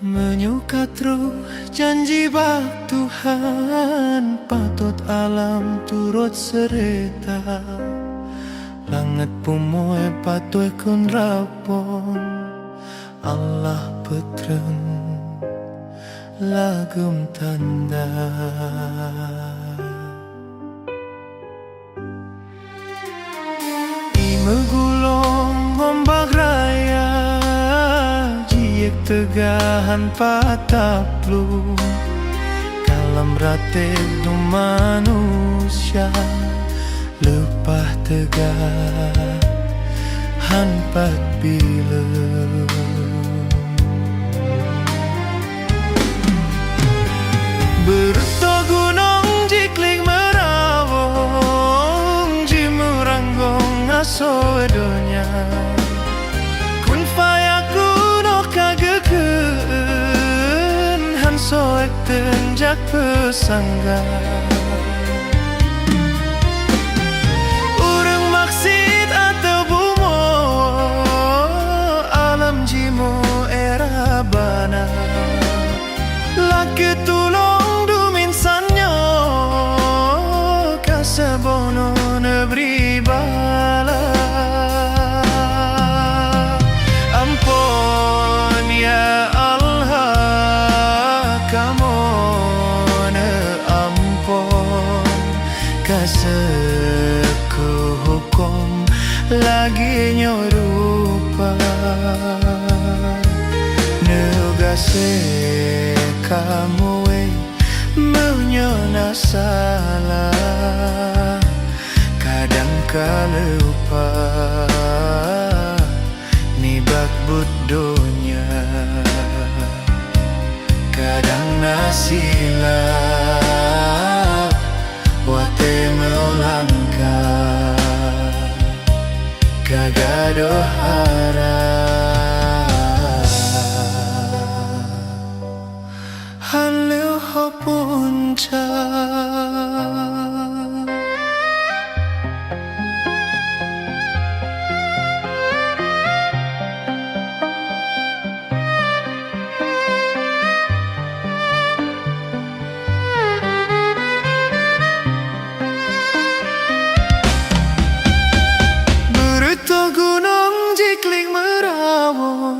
Menyukatru janji bak Tuhan, patut alam turut sereta. Langit pumoe patut kun rapon, Allah petren lagum tanda. Megulong ombak raya, jiek tegahan pataplu. Kalam rate du manusia, lepah tegahan pat bila. Berto gunung jikling merawong, jimuranggong asodonya. Kun fayakun oh kageken, han soek tenjak pesangga. Urang maksid atau bumo, alam jimu era bana. Laki tulong dumin sanyo, kasabono nebri bala. Ampun ya Allah, kamu ne ampun, kaseku hukum lagi nyorupa. Negase kamu menyona salah, kadang kala lupa nibak budonya. Kadang nasilap wate melangkah, kagado harap. Halil ho punca, berito gunung jikling merawong,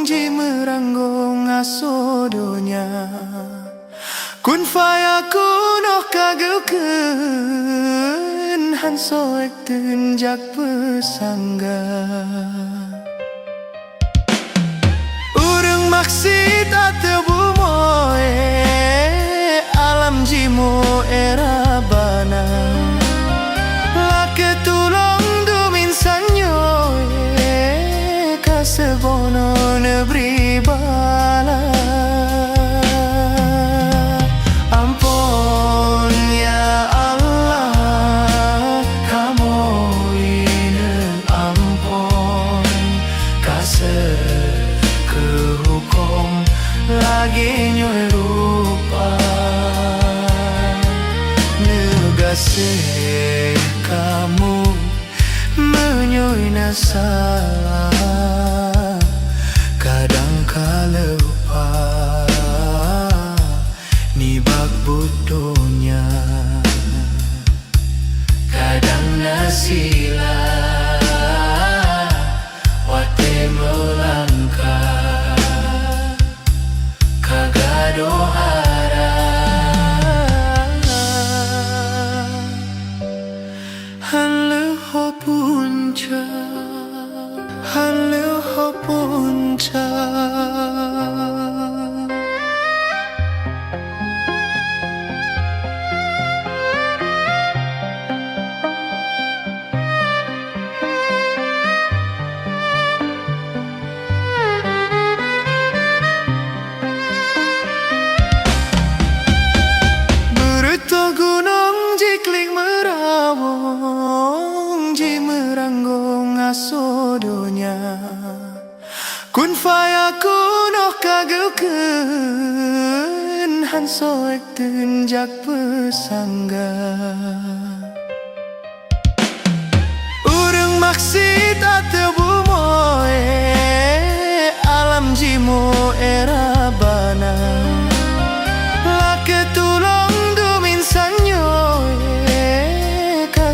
jimeranggong asodonya. Kun fayakun oh kageken, han soek tenjak pesangga. Urang maksid atau bumoe, alam jimu era bana. Laki tulong dumin sanyo, kasebono nebri bala. Ampun ya Allah, kamu ini ampun, kasih hukum lagi nyorupa. Negase kamu menyoina salah, kadang kala lupa nibak budonya. Kadang nasilap wate melangkah, kagado harap. Halil ho punca, halil ho punca. Berito gunung jikling merawong, jimeranggong asodonya. Kun fayakun oh kageken, han soek tenjak pesangga. Urang maksid atau bumoe, alam jimu era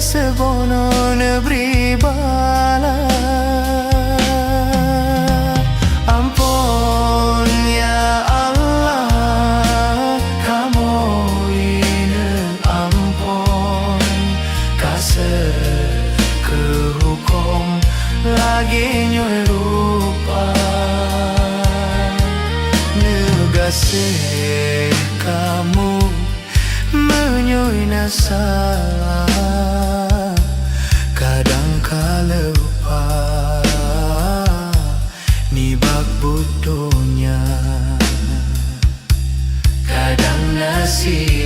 sebono negeri bala. Ampun ya Allah, kamu ini ampun, kasih kehukum lagi nyoy rupa. Negase kamu menyoy salah, kadang kala lupa nibak bodohnya, kadang nasi